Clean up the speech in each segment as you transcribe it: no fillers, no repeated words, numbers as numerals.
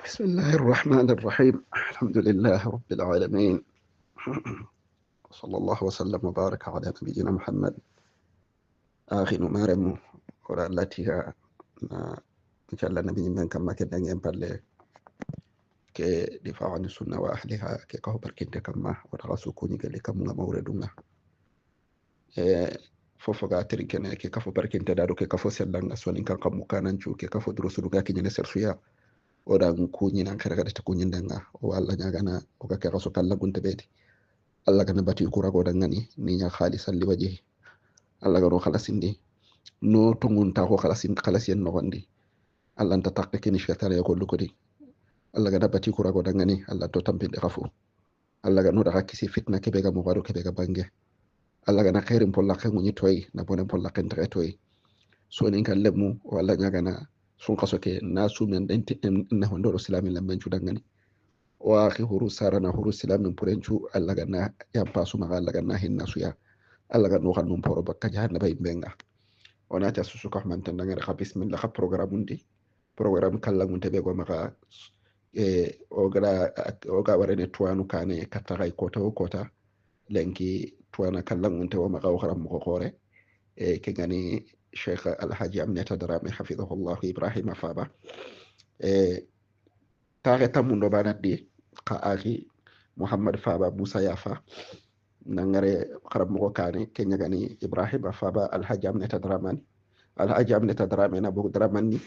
بسم الله الرحمن الرحيم. الحمد لله رب العالمين، صلى الله وسلم وبارك على نبينا محمد آخي نمارم ورا التي إن شاء الله نبي من كما كنا ينبغي كدفاع عن السنة وأهلها كهو بركنت كما ورغسو كوني قال كم موردنا فوفغا تركنا كفو بركنت دارو كفو سلان أسوان كان كم كان نشوف كفو دروس لغا كي نسر فيها oɗan kuñinan kere kadi to kuñindenga o Allah ñagana o ka kera so kala gunte ɓeedi Allah gana bati kuragoɗan ngani ni ña halis alli wajehi Allah gano halasindi no tongunta ko halasi en nogondi Allah nta takke kini shetane e gollu kodi Allah gana bati kuragoɗan ngani Allah to tampinde kafo Allah gano daga kisi fitna kebe ga mugado kebe ga bange Allah gana khairin polla kenguñi toyi na bonen polla kentere toyi sonin kan lemu o Allah ñagana sun kaso ke na su men den na hondo islamin lamben dangane wa akhi huru sarana huru islamin purencu Allah ganna ya pasu maga Allah ganna hinna suya Allah ganno kan num poro bakka jahannaba imbenga ona ta susu ko man tan ngara ka bismillah ka program kala mun tebe go maga o ga warene tuanu kane kataray kota lenki tuana kala mun tewo maga o xaram ko xore ke gani Sheikh Alhaji Aminata Darame hafidhahullahu Ibrahima Faba tare tamundo banadi ka aki Muhammad Faba Musa Yafa nangare kharab mo kane kenya gani Ibrahima Faba Alhaji Aminata Darame na bugu Dramani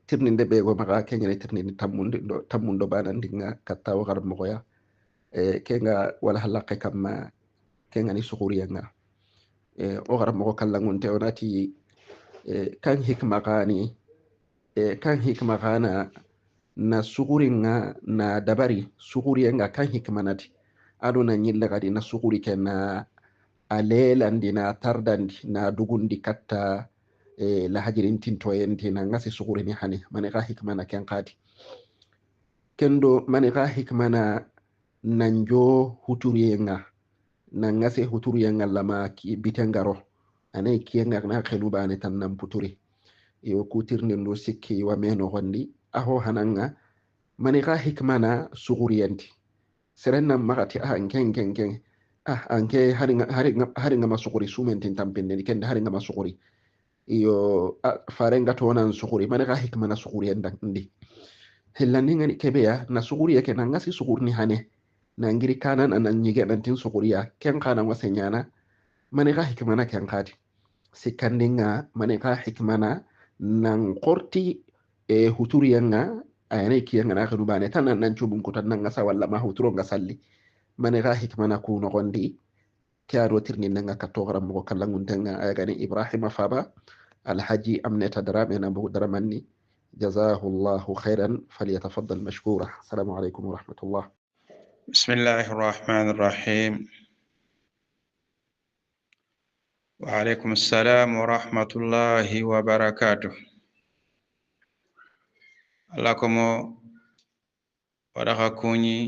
tirninde be go maka kenya ne tirninde tamundo banandi nga kattaw kharab mo ya kenga wala halaqe kamma kenga ni sukuriya nga o gara mo kala ngonte onati kan hikma gana na suguringa na dabari suguriyenga kan hikmanati aduna nyilla gadi na suguri kenna alelandi na tardandi na dugundi katta la hajirin tintoyenti na ngasi suguri ni hani mane ga hikmana ken qadi kendo mane ga hikmana nanjo huturiyenga na ngase huturiyenga lama ki bitengaro ane kiyenga na kheluba ane tan nam puturi yo kutirne ndo sikki wa meno gondi aho hananga mani ga hikmana suguriyanti serenna magati anken anke haringa masuguri sumentin tampinde ni kende haringa masuguri iyo farenga tonan suguri mani ga hikmana suguriyanda ndi hellani ngani kebeya na suguri yake na ngasi sugurni hane na ngiri kanan anan nyige nantin suguriya ken kana wasenyana mani ga hikmana ken kadi sikandinga mani ga hikmana nan qorti huturiyenga ayane kiyenga na khanu bane tan nan chubun ko tan ngasa walla ma huturo ngasalli mani ga hikmana ku no gondi kiaro tirni nga katogram mo kallangun tenga ayagani Ibrahima Faba Alhaji Aminata Darame na bugu Dramani جزاه الله خيرا فليتفضل مشكورا. السلام عليكم ورحمة الله. بسم الله الرحمن الرحيم. وعليكم السلام ورحمة الله وبركاته. لكم ورغكوني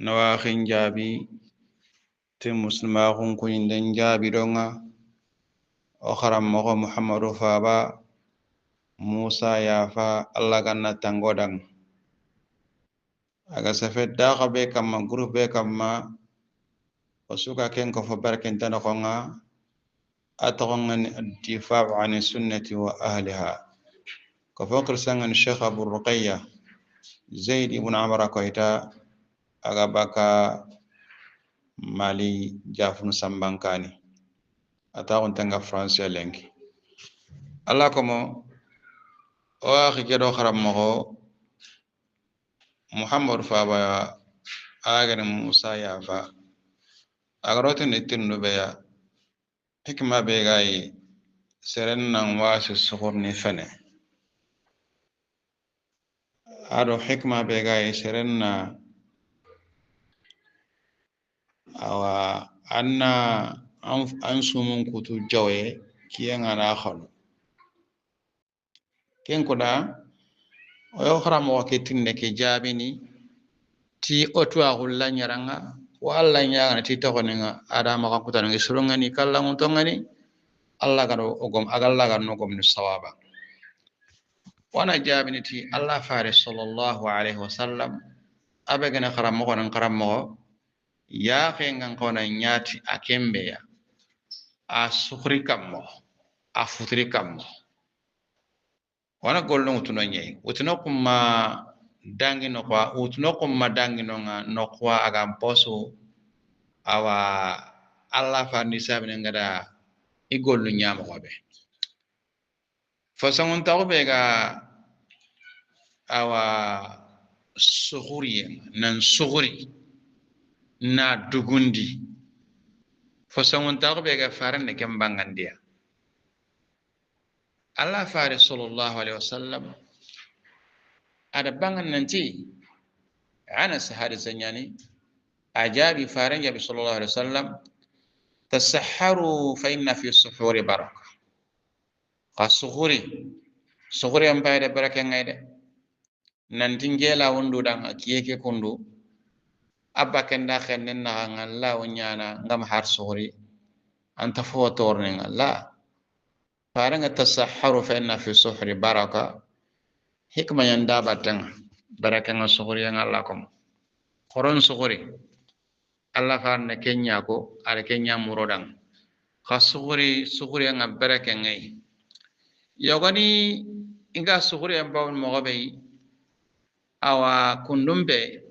نواخين جابي تم مسلماخون كوني دن جابي دونا أخرم مغو محمد فابا Musa Yafa Allah ganna tangodang aga safet daga be kama group be kama osuka ken ko fo barken tan ko nga ataqan ad-difaa' an sunnati wa ahliha ko fokr sangan Sheikh Abu Ruqayya Zaid ibn Amr koita aga baka Mali jafun sambankani ataqon tanga France lenki Allah komo o akhi kedo kharam mo Muhammad Faba agani Musa Yafa agarotin itinnu beya hikma be gai seren nan wasu suhurni fene ado hikma be gai seren na awa anna an sumun kutu jawe kiyen ana khalu ken koda o yo kharamo wakitin ne ke jabini ti otwa hulla nyaranga walla nyanga ti tokoninga adama ka kutana ngi surungani kala nguntongani Allah gado ogom agalla ganno gom ni sawaba wana jabiniti Allah fare sallallahu alaihi wasallam abe gana karamo ya khengan kona nyati akembe ya a sukri kammo a futri kammo wana golno utuno nyai utuno kuma dangi no kwa utuno kuma dangi no kwa agam poso awa Allah farni sabne ngada igollu nyama ko be fasangon tawo be ga awa sukhuri nan sukhuri na dugundi fasangon tawo be ga faran ne kembangandia Allah fare sallallahu alaihi wasallam ada bangan nanti ana sahada sanyani ajabi faran ya sallallahu alaihi wasallam tasahharu fa inna fi suhuri baraka qasuhuri suhuri am bayde baraka ngayde nanti ngela wondu dan kiyeke kundu abba kenda khennen na ngalla wonyana ngam har suhuri anta fo torne ngalla faranga tasahharu fa inna fi suhri baraka hikma yanda batang baraka nga suhri yang Allah kom koron suhri Allah farna kenya ko ara kenya murodang khasuhri yang baraka ngai yogani inga suhri yang bawon mogobe awa kundumbe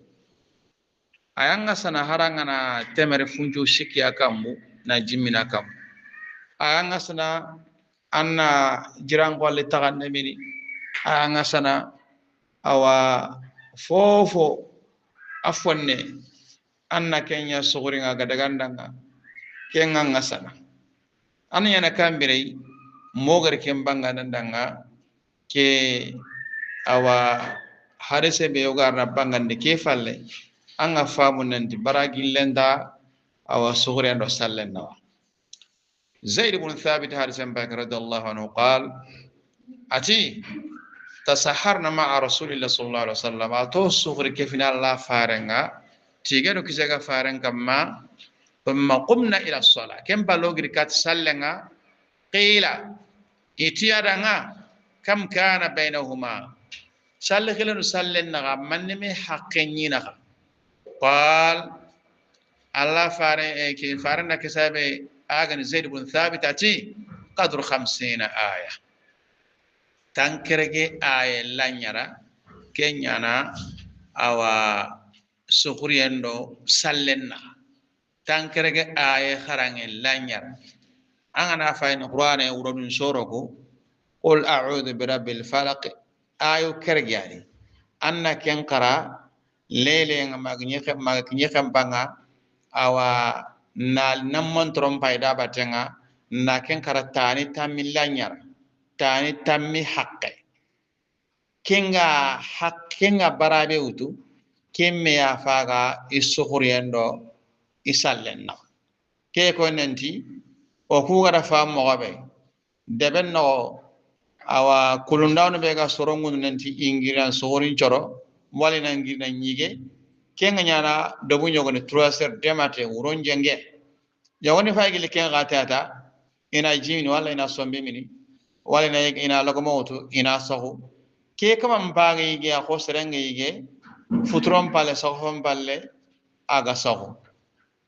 ayanga sana haranga na temere funju shiki akambu na jimina kam ayanga sana anna jirang wali tagan nemini anga sana awa fofo afonne anna kenya suguringa gadagandanga kenga ngasana anna yana kambire mogar kembanga nandanga ke awa harese be yogarna bangande ke falle anga famu nanti baragi lenda awa sugurendo sallenna زيد بن ثابت هارسن باك رضي الله عنه قال أتي تسحرنا مع رسول الله صلى الله عليه وسلم أتو الصغر كيفنا الله فارنغا تيجانو كيزاغا فارنغا ما ثم قمنا إلى الصلاة كم بلوغ ركات سلنغا قيل إتيادنا كم كان بينهما سلخلن سلنغا من نمي حقينينغا قال الله فارنغا كسابي أغن زيد بن ثابت أتي قدر 50 آية تنكرك آية لنيرا كنيانا أو سخريندو سلنا تنكرك آية خران لنيرا أنا فاين قرآن ورد سوركو قل أعوذ برب الفلق آية كرجاني أنا كنقرا ليلة ما كنيخم بانغا أو na namman trompay da batenga na ken karatani tammi lanyar tani tammi haqqe kenga barabe utu kemme ya faga isukhuriyendo isallenna ke ko nanti o ku gara fa mo gabe deben no awa kulundawno be ga sorongun nanti ingiran sorin choro wali nangirna nyige kenga nyana dobu nyogone 3h demate wuron jenge yawoni faygile ken gatata ina jimini wala ina sombe mini wala ina logomoto ina sahu ke kama mbaga yige a khosrenge yige futron pale sohom balle aga sahu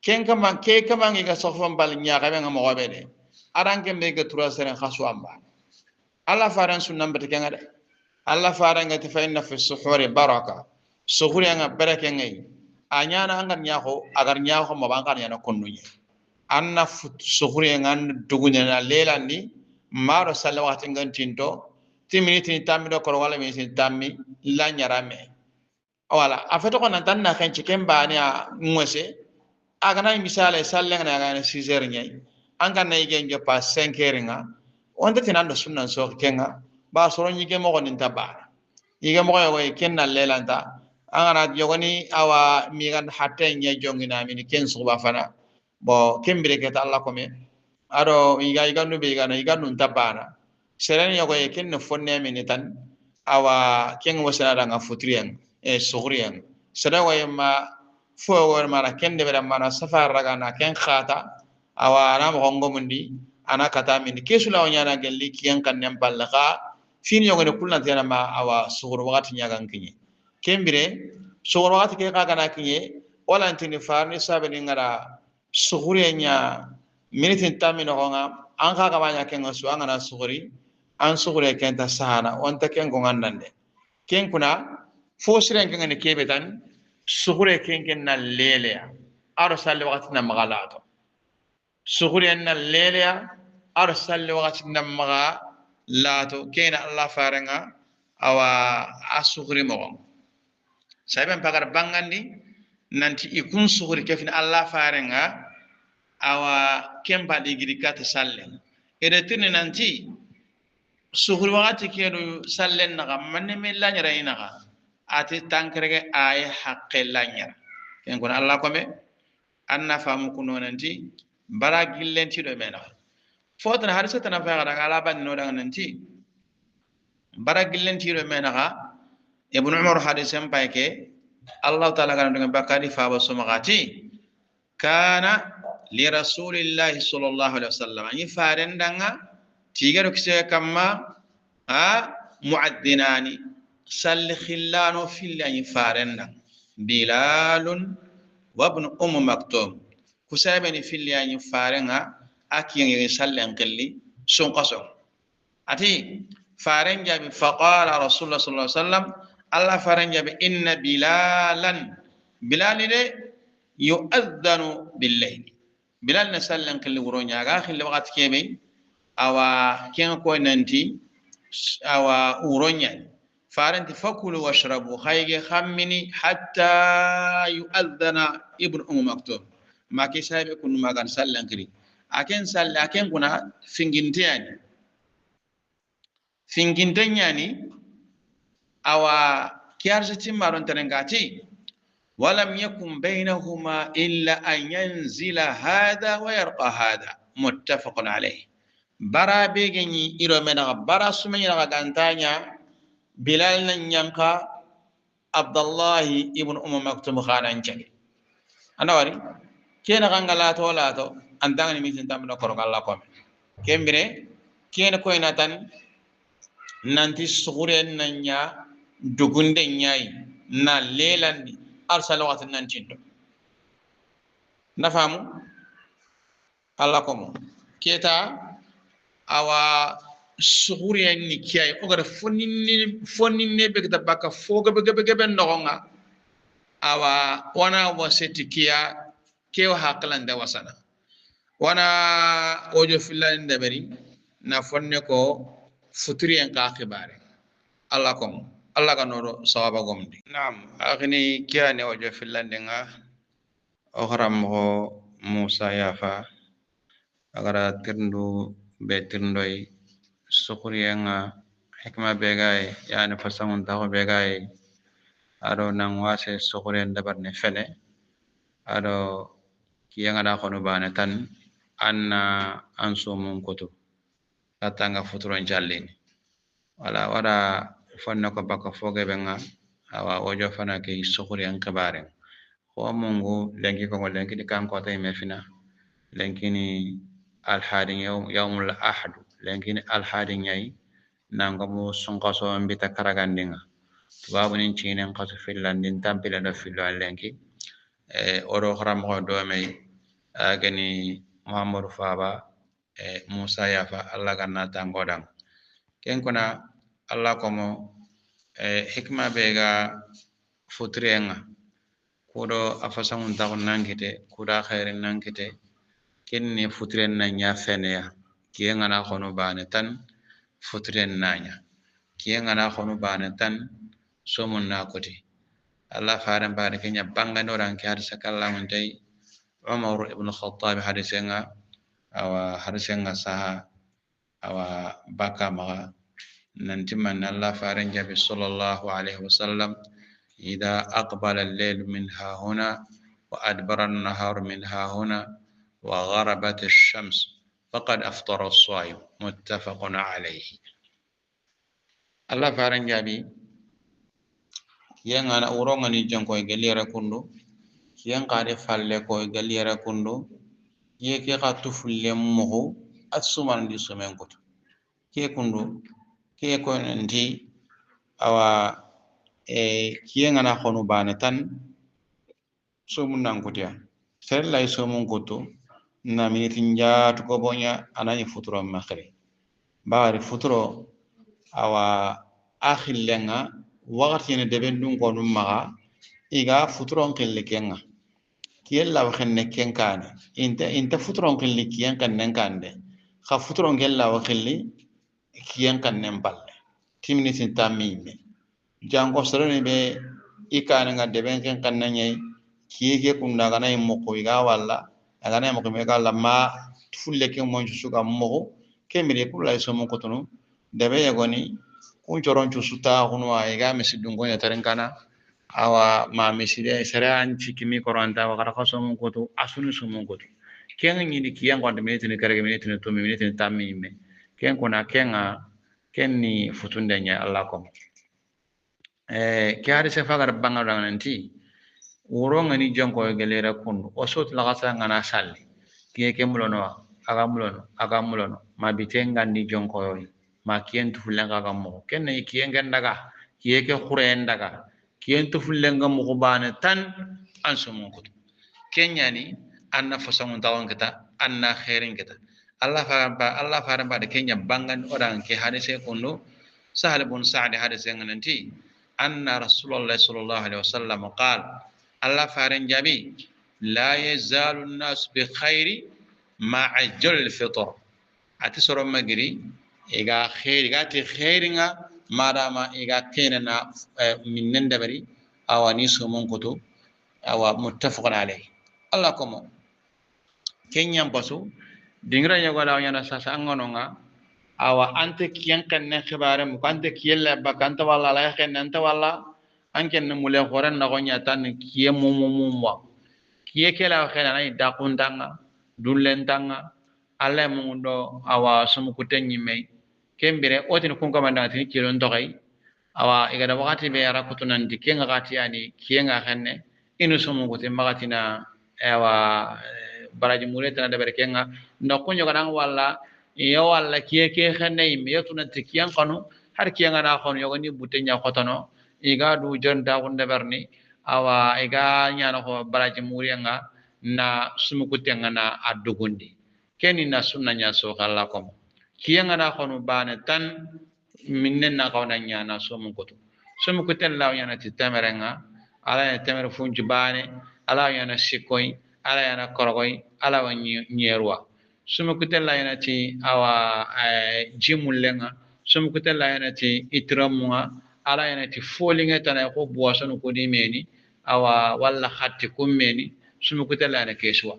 ken kama ngiga sohom balle nyaaka be ngamo gobede aranke mega 3h khasu amba alla faran sunnam bete kenga de alla faran ngati fa inna fi suhuri baraka suhuri nga baraka ngai anyana angar nyako agar nyako mo bankar nyana konnuye anna suhuri ngan dugunya na lelandi maro salawati ngantinto timiniti tammi do ko wala mi tammi la nyarame wala afeto ko nan tan na kan cikem bani a ngwese agana misale sallen na ga 6h nyai anga na yige pa 5h nga wonde tinando sunnan so kenga ba soro nyige mo gonin tabara yige mo yo kenna lelanta angana yogoni awa mi gan hatte nya jongina mi ken suba fana bo kembere ke Allah ko me aro yiga no be yiga nun tabana seren yogo e ken no fonne mi tan awa ken wasana nga futriyan e sugriyan sera way ma fo wor mara ken de bera mana safar raga na ken khata awa na mo ngo mundi ana kata min kesula o nyana gelli kiyan kan nem ballaka fini yogone kulna tiana ma awa sugur wakati nyagan kinye kembire sugur wakati ke kana kinye wala ntini farni sabe ni ngara sugure nya minitin tamino honga an ka banya kenga su an na suguri an sugure kenta sahana onta ken ko ngandande ken kuna fo siren ken ne kebe tan sugure ken na leleya arsal wakati na magalato sugure na leleya arsal wakati na magalato ken Allah farenga awa asuguri mo saben pagar bangandi nanti ikun suguri kefin Allah farenga awa kemba digiri kat sallen eretini nanti suguri wakati kenu sallen naga manne mella nyara inaga ati tankrege ay haqqe lanyara ken kon Allah kome anna famu kuno nanti bara gillenti do mena fotana harisa tan fa gara ala ban no daga nanti bara gillenti do mena ibn umar hadisem payke Allah taala gan dengan bakari fa basumagati kana li rasulillahi sallallahu alaihi wasallam ni farendanga tigaro kise kamma muaddinani sall khillano fillani farenda bilalun wa ibn maktum kusabani fillani farenga akiyen sallen qilli sun qaso ati farenja bi faqala rasulullah sallallahu alaihi wasallam Allah farenja bi inna bilalan bilalide yu'adhanu bil-layl bilal na sallan kalli wuronya ga khil waqt kebe awa ken ko nanti awa wuronya faranti fakulu washrabu khayge khammini hatta yu'adhana ibn maktum ma ke sabe kun magan sallan kiri aken salla aken kuna fingintanyani awa kiyarjati maron tarengati ولم يكن بينهما إلا أن ينزل هذا ويرقى هذا متفق عليه برا بيجني إلى من برا سمين غدانتانيا بلال نيانكا عبد الله ابن مكتوم خانانجي أنا وري كينا غانغالاتو لاتو أنداني ميتين تامنا كورغ الله كوم كيمبري كينا كويناتان نانتي سغورين نانيا دوغوندي نياي نا ليلاندي arsala waqtin nantindo nafamu alla komo keta awa suhuri ni kiyai ogara fonninne be kita baka foga be ndonga awa wana waseti kiya kewa haqlan da wasana wana ojo fillan da bari na fonne ko futuri en ka khibare alla komo Allah kan noro sawaba gomdi naam akhini kiane ojo fillandenga o harammo Musa yafa agara tirndu be tirndoy sukuriyenga hikma begay yani fasangun taho begay ado nang wase sukuriyen dabarne fele ado kiyenga da kono bane tan anna ansumun kutu katanga futuron jallini wala wada fonna ko baka foge benga awa ojo fana ke sukuri an kabare ko mungu lenki ko lenki di kan ko tay mefina lenki ni al hadin yawmul ahad lenki ni al hadin yai nangamu sunqaso mbita karagandinga tubabu nin cinen qaso finlandin tampila do filo lenki oro haram ko do may agani muhammadu faba musa yafa allah ganna tangodang ken kuna Allah komo hikma bega futrenga kudo afasangun takon nankite kuda khairin nankite kinni futren na nya fenea kiyenga na kono bane tan futren nanya kiyenga na kono bane tan somun na koti Allah faran bane kenya bangano ran ki hadisa kallan tay Umar ibn Khattab hadisenga awa hadisenga saha awa baka maga ننتمن الله فارن جابي صلى الله عليه وسلم إذا أقبل الليل منها هنا وأدبر النهار منها هنا وغربت الشمس فقد أفطر الصائم متفق عليه الله فارن جابي ين أنا أورون أني جنكو يجليرا كندو ين قاري فالكو يجليرا كندو يكي قطف لمه أتسمان دي سمين كتو كي كندو ke ko nanti awa kiyenga na khonu bane tan somun nan kutiya serla somun kutu na minitin jaatu ko bonya anani futuro makhri bawari futuro awa akhillenga wakati ne deben dun ko num maga iga futuron kille kenga kiyella wa khenne kenkane inta futuron kille kiyen kannen kande kha futuron gella wa khilli kiyen kannen balle timni tin tamime jango sorone be ikane nga deben ken kannanye kiyeke kunda gana yimmo ko iga walla agana yimmo me kala ma fulle ke mon suga mo kemire kula so mo kotunu debe yagoni kun coron cu suta hunu wa iga mesidun gonya taren awa ma miside sera anci kimi koranta wa kara kaso mun koto asunu sumun koto ken ni kiyan kwande minute ni karege minute ni 2 minute ni tammi me ken kona ken ni futunda nya Allah ko kyari se fagar bangar nanti wuro ngani jonko gelera kun o sot la gasa ngana salli ke mulono aga mulono ma bitenga ni jonko yoy ma kiyen tu fulenga ga mo ken ni kiyen gandaga kiyeke khuren daga kiyen to fullenga mo bane tan an so mon kutu kenyani anna fason tawon kata anna khairin kata Allah faran ba da kenya bangan odan ke hadise kono sahal bun sa'd hadise ngananti anna rasulullah sallallahu alaihi wasallam qala Allah faran jabi la yazalu an-nas bi khairi ma ajjal al-fitr ati soro magiri iga khairi gati khairinga madama iga kenana min dabari awani sumon koto awa muttafaqun alayhi Allah komo kenyam basu dingra nyagola nyana sasa angononga awa ante kiyan kanne khibare mu kante kiyella bakanta wala la khen anta wala anken mule khoran na gonya tan kiye mumumumwa kiye kela khena nay daqundanga dullentanga alla mundo awa sumu kutenyi me kembere otin kun kamanda tin kilon dogay awa igada wakati be yara kutunan dikenga gati yani kiyenga khenne inu sumu kutin magatina awa baraji muleta na dabere kenga na kunyo kanang wala iyo wala kiyeke khenne ime yotuna tikiyan kanu har kiyenga na khonu yogoni butenya khotono iga du jonda kunde berni awa iga nyana ko baraji mulenga na sumu kutenga na adugundi keni na sunna nya so kala kom kiyenga na khonu bane tan minnen na kawna nyana sumu kuten law nyana ti temerenga ala ya temere funju bane ala yana sikoy ala yana korogoy ala wa nyerwa sumu kuten la yana ti awa jimullenga sumu kuten la yana ti itramunga ala yana ti folinga tana ko boason ko di meni awa walla khatti kummeni sumu kuten la yana keswa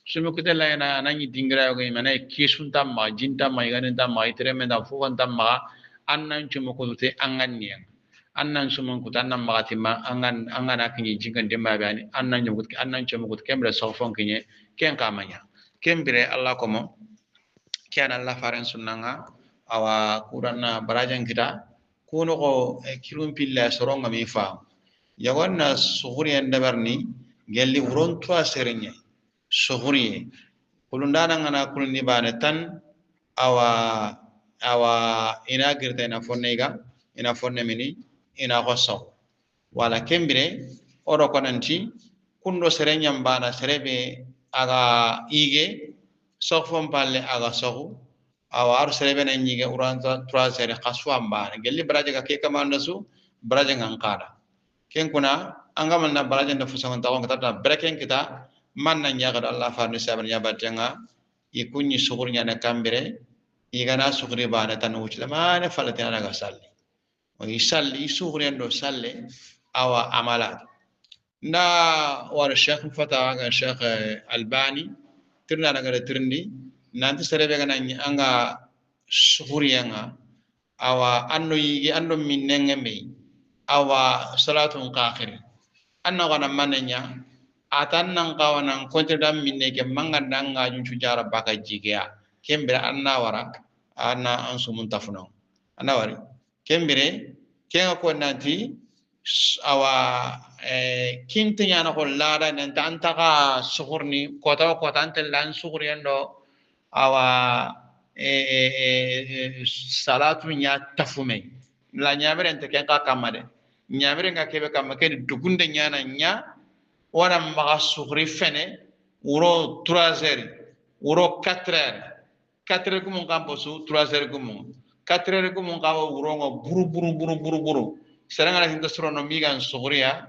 sumu kuten la yana nanyi dingra yoga imana kisun tamma jinta ma iganen tamma itreme da fuwan tamma annan sumu kutute anganniya annan sumun kut annan magati ma angan akinyi jingan demba bani annan nyumut annan chumut kembre sofon kinye ken kamanya kembere Allah komo kiana Allah faran sunnanga awa kuranna barajan kita kuno ko kilum pilla soronga mi fa yagonna suguri endabarni gelli uron twa serenye suguri kulundana ngana kulni bane tan awa ina girta ina fonne mini ina gosso wala kembire odo konanti kundo serenyam bana serebe aga ige sofon palle aga sogu awa ar serebe na nyige uranta 3 sere khaswam bana gelli baraje ka ke kamanda su baraje ngankara ken kuna angamal na baraje na fusangan tawon kata breken kita man na nyaga Allah fa ni sabar nyabatenga ikunyi sugurnya na kambire igana sugri bana tan wucila mana falatina naga salli ويصلي يسوغ عنده صلي أو عملات نا ور الشيخ فتاة الشيخ الباني ترنا نقدر ترندي نانت سربي كنا أنغا سخوريانا أو أنو يجي أنو من نعمي أو صلاة كاخر أنو كنا مننيا أتانا كنا كنت دام من نجم مانغا نانغا جنشو جارا باكا جيجيا كمبر أنا ورا أنا أنسو منتفنو أنا وري kembere kenga ko nanti awa kinti nyana ko lada nan tantaka suhurni kota antel lan suhuri ando awa salatu nya tafume la nyamere ente ken ka kamade nyamere nga kebe kamma ken dugunde nyana nya wana maga sugri fene wuro 3h wuro 4h 4h gumun kampo su 3h gumun 4h gumun kawo wuro ngo buru seranga hinda surono migan sugriya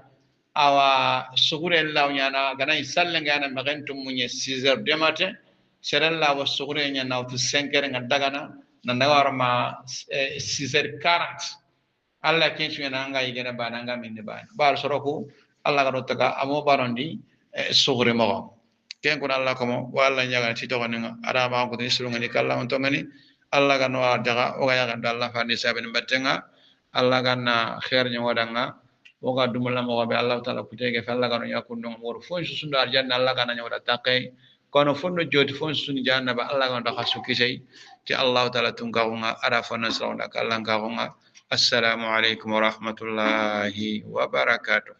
awa sugure law nyana gana isalle ngana magentum munye 6h du matin serella wa sugure nya nawtu 5h nga dagana nandaga warma 6h40 alla kensu nya nga yigena bana nga minne bana bar soroku alla garo taka amo barondi sugure mo ken ko alla ko mo walla nyaga ci to nga ada ma ko ni suru ngani kala on to ngani alla gano daga o ga yaga dalla fa ni sabin battenga alla ganna khair nya wadanga o ga dumala mo be allah taala kutege fa alla gano yakundo mo fo sunda aljanna alla gana nya wada taqay kono fonno joti fon sunu jannaba allah gon da khasu kisay ti allah taala tun ka nga ara fona sawda kala nga assalamu alaikum wa rahmatullahi wa barakatuh